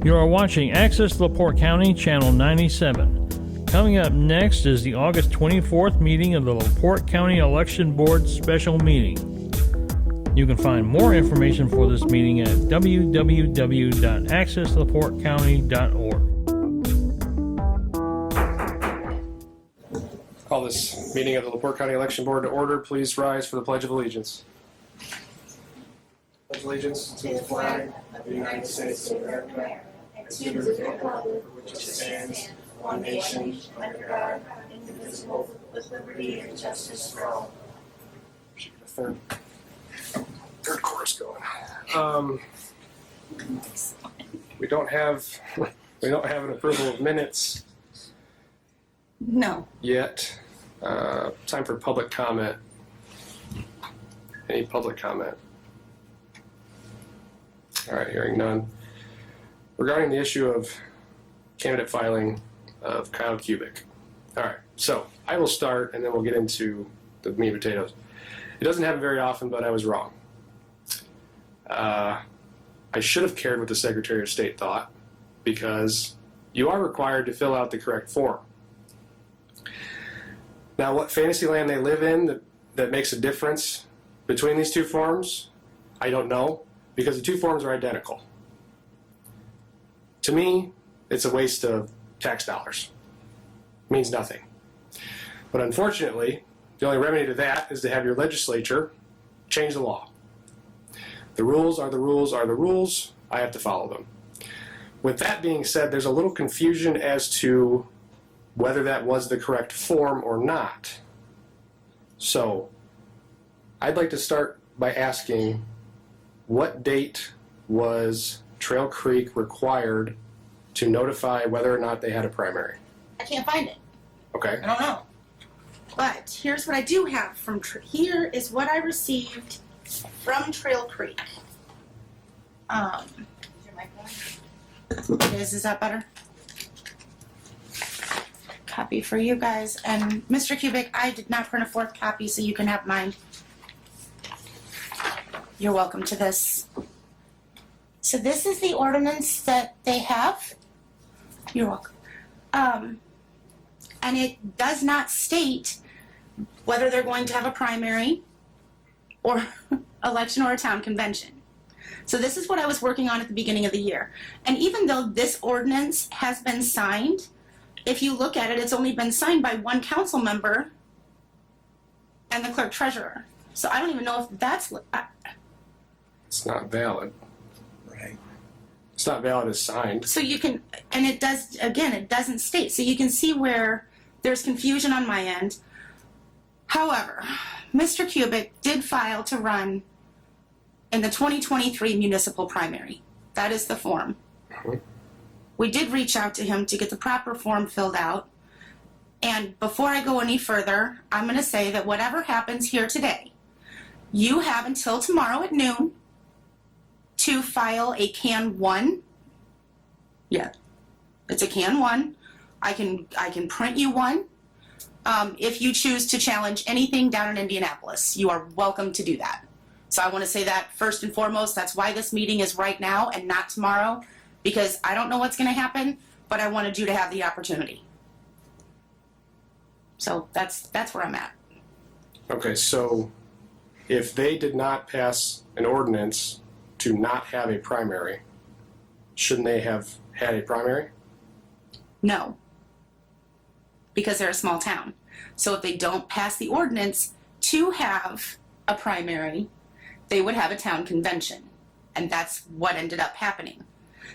You are watching Access LaPorte County, Channel 97. Coming up next is the August 24th meeting of the LaPorte County Election Board Special Meeting. You can find more information for this meeting at www.accesslaportecounty.org. Call this meeting of the LaPorte County Election Board to order. Please rise for the Pledge of Allegiance. Pledge allegiance to the flag of the United States of America and to the republic for which it stands, one nation, under God, indivisible, with liberty and justice for all. Should get a third chorus going. We don't have an approval of minutes. No. Yet. Time for public comment. Any public comment? All right, hearing none. Regarding the issue of candidate filing of Kyle Kubik. All right, so I will start and then we'll get into the meat and potatoes. It doesn't happen very often, but I was wrong. I should have cared what the Secretary of State thought, because you are required to fill out the correct form. Now, what fantasy land they live in that makes a difference between these two forms, I don't know, because the two forms are identical. To me, it's a waste of tax dollars. It means nothing. But unfortunately, the only remedy to that is to have your legislature change the law. The rules are the rules are the rules. I have to follow them. With that being said, there's a little confusion as to whether that was the correct form or not. So, I'd like to start by asking, what date was Trail Creek required to notify whether or not they had a primary? I can't find it. Okay. I don't know. But here's what I do have from here is what I received from Trail Creek. Is that better? Copy for you guys. And Mr. Kubik, I did not print a fourth copy, so you can have mine. You're welcome to this. So this is the ordinance that they have. You're welcome. And it does not state whether they're going to have a primary or election or a town convention. So this is what I was working on at the beginning of the year. And even though this ordinance has been signed, if you look at it, it's only been signed by one council member and the clerk treasurer. So I don't even know if that's... It's not valid. Right. It's not valid as signed. So you can, and it does, again, it doesn't state. So you can see where there's confusion on my end. However, Mr. Kubik did file to run in the 2023 municipal primary. That is the form. Mm-hmm. We did reach out to him to get the proper form filled out. And before I go any further, I'm going to say that whatever happens here today, you have until tomorrow at noon to file a Can 1. Yeah, it's a Can 1. I can print you one. If you choose to challenge anything down in Indianapolis, you are welcome to do that. So I want to say that first and foremost, that's why this meeting is right now and not tomorrow, because I don't know what's going to happen, but I wanted you to have the opportunity. So that's where I'm at. Okay, so if they did not pass an ordinance to not have a primary, shouldn't they have had a primary? No, because they're a small town. So if they don't pass the ordinance to have a primary, they would have a town convention. And that's what ended up happening.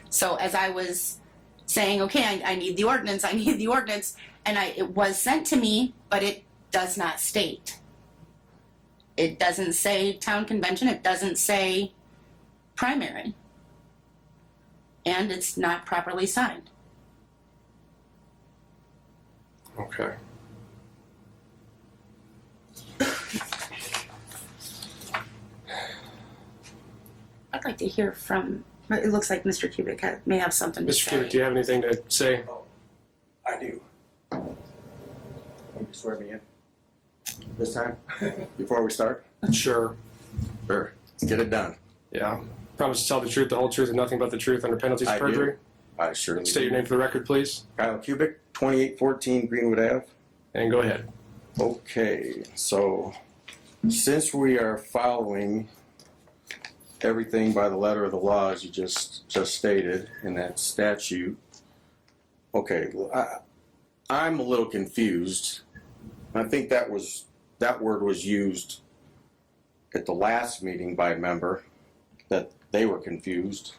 So as I was saying, okay, I need the ordinance, and it was sent to me, but it does not state. It doesn't say town convention, it doesn't say primary. And it's not properly signed. Okay. I'd like to hear from, it looks like Mr. Kubik may have something to Mr. say. Kubik, do you have anything to say? I do. Can you swear me in this time before we start? Sure. Sure. Let's get it done. Yeah. Promise to tell the truth, the whole truth, and nothing but the truth under penalties of I perjury? I surely State your name for the record, please, Kyle Kubik, 2814 Greenwood Ave. and go ahead. Okay, so since we are following everything by the letter of the law, as you just stated in that statute, okay, I'm a little confused. I think that word was used at the last meeting by a member, that they were confused.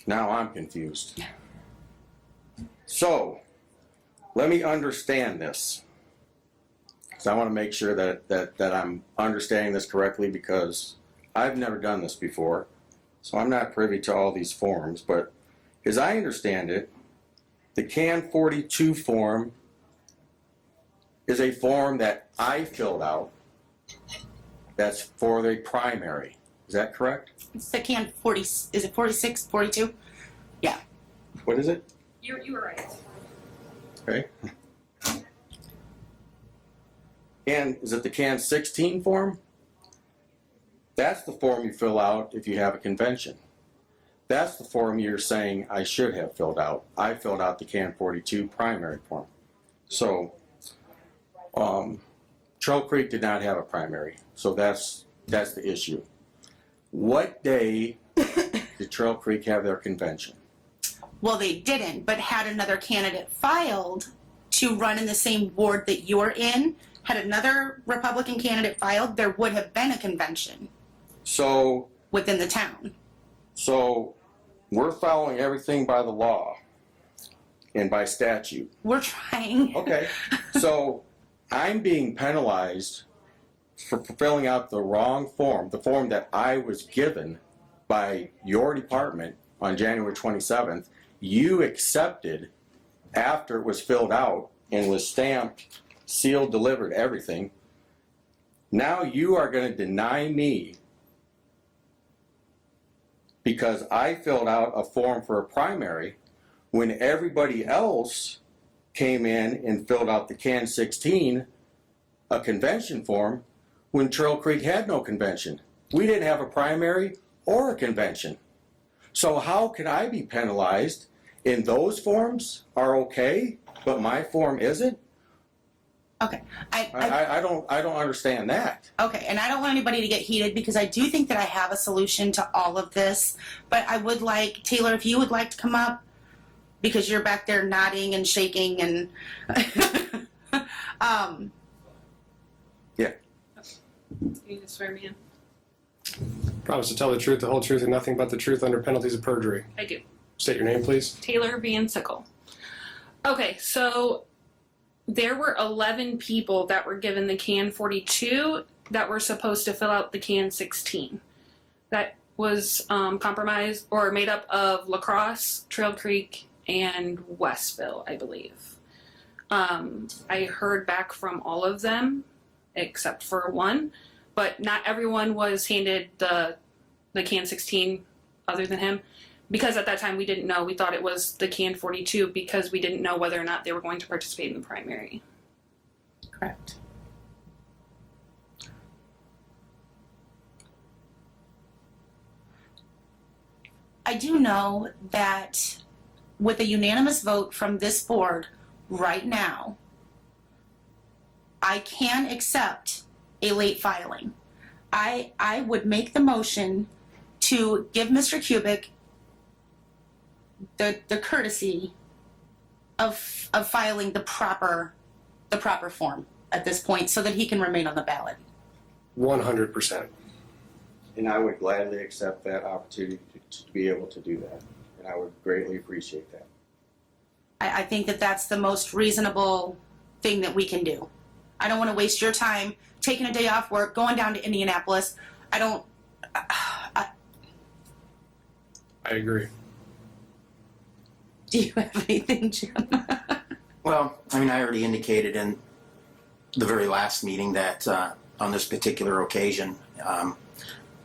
Now I'm confused. So, let me understand this. Because I want to make sure that I'm understanding this correctly, because I've never done this before. So I'm not privy to all these forms. But as I understand it, the CAN 42 form is a form that I filled out that's for the primary. Is that correct? It's the can 40, is it 46, 42? Yeah. What is it? You were right. Okay. And is it the CAN 16 form? That's the form you fill out if you have a convention. That's the form you're saying I should have filled out. I filled out the CAN 42 primary form. So, Trail Creek did not have a primary, so that's the issue. What day did Trail Creek have their convention? Well, they didn't, but had another candidate filed to run in the same ward that you're in, had another Republican candidate filed, there would have been a convention So, within the town. we're following everything by the law and by statute. We're trying. Okay, so I'm being penalized for filling out the wrong form, the form that I was given by your department on January 27th. You accepted after it was filled out and was stamped, sealed, delivered, everything. Now you are going to deny me because I filled out a form for a primary when everybody else came in and filled out the CAN 16, a convention form, when Trail Creek had no convention. We didn't have a primary or a convention. So how can I be penalized? And those forms are okay, but my form isn't? Okay. I don't understand that. Okay, and I don't want anybody to get heated because I do think that I have a solution to all of this. But I would like, Taylor, if you would like to come up, because you're back there nodding and shaking and Yeah. You can swear me in. Promise to tell the truth, the whole truth, and nothing but the truth under penalties of perjury. I do. State your name, please. Taylor Van Sickle. Okay, so there were 11 people that were given the CAN 42 that were supposed to fill out the CAN 16. That was compromised or made up of La Crosse, Trail Creek, and Westville, I believe. I heard back from all of them except for one, but not everyone was handed the CAN 16 other than him. Because at that time we didn't know, we thought it was the CAN 42 because we didn't know whether or not they were going to participate in the primary. correct. I do know that with a unanimous vote from this board right now, I can accept a late filing. I would make the motion to give Mr. Kubik the courtesy of filing the proper form at this point so that he can remain on the ballot. 100%. And I would gladly accept that opportunity to be able to do that. And I would greatly appreciate that. I think that that's the most reasonable thing that we can do. I don't want to waste your time taking a day off work, going down to Indianapolis. I agree. Do you have anything, Jim? Well, I mean, I already indicated in the very last meeting that on this particular occasion,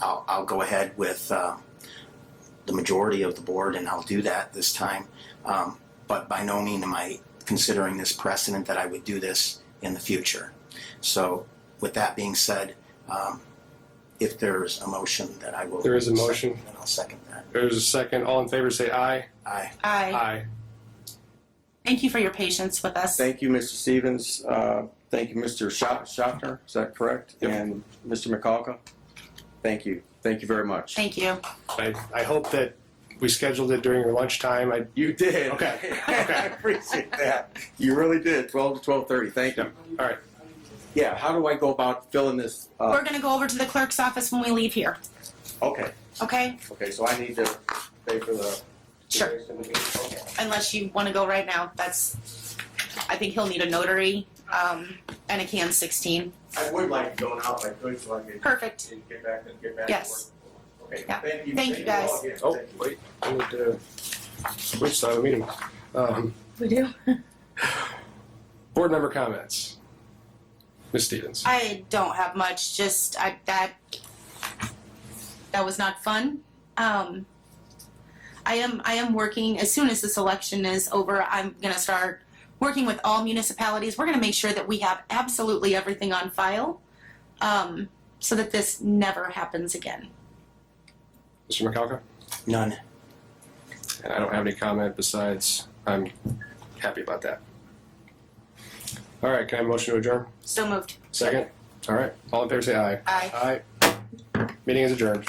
I'll go ahead with the majority of the board, and I'll do that this time. But by no means am I considering this precedent that I would do this in the future. So, with that being said, if there's a motion that I will... There is a motion. Then I'll second that. There's a second. All in favor say aye. Aye. Aye. Aye. Thank you for your patience with us. Thank you, Mr. Stevens. Thank you, Mr. Schaffner. Is that correct? Yep. And Mr. McCullough. Thank you. Thank you very much. Thank you. I hope that we scheduled it during your lunchtime. You did. Okay. I appreciate that. You really did. 12 to 12:30. Thank you. All right. Yeah. How do I go about filling this? We're going to go over to the clerk's office when we leave here. Okay. Okay? Okay. So I need to pay for the. Sure. Okay. Unless you want to go right now. I think he'll need a notary and a can 16. I would like to go now if I could, so I could Perfect. get back Yes. to work. Okay. Yeah. Thank you. Thank you, guys. all again. Oh, Thank you. wait. I need to start the meeting. We do? Board member comments. Ms. Stevens. I don't have much. Just that was not fun. I am working as soon as this election is over. I'm going to start working with all municipalities. We're going to make sure that we have absolutely everything on file, so that this never happens again. Mr. McCullough? None. And I don't have any comment besides I'm happy about that. All right, can I have a motion to adjourn? So moved. Second? All right, all in favor say aye. Aye. Aye. Meeting is adjourned.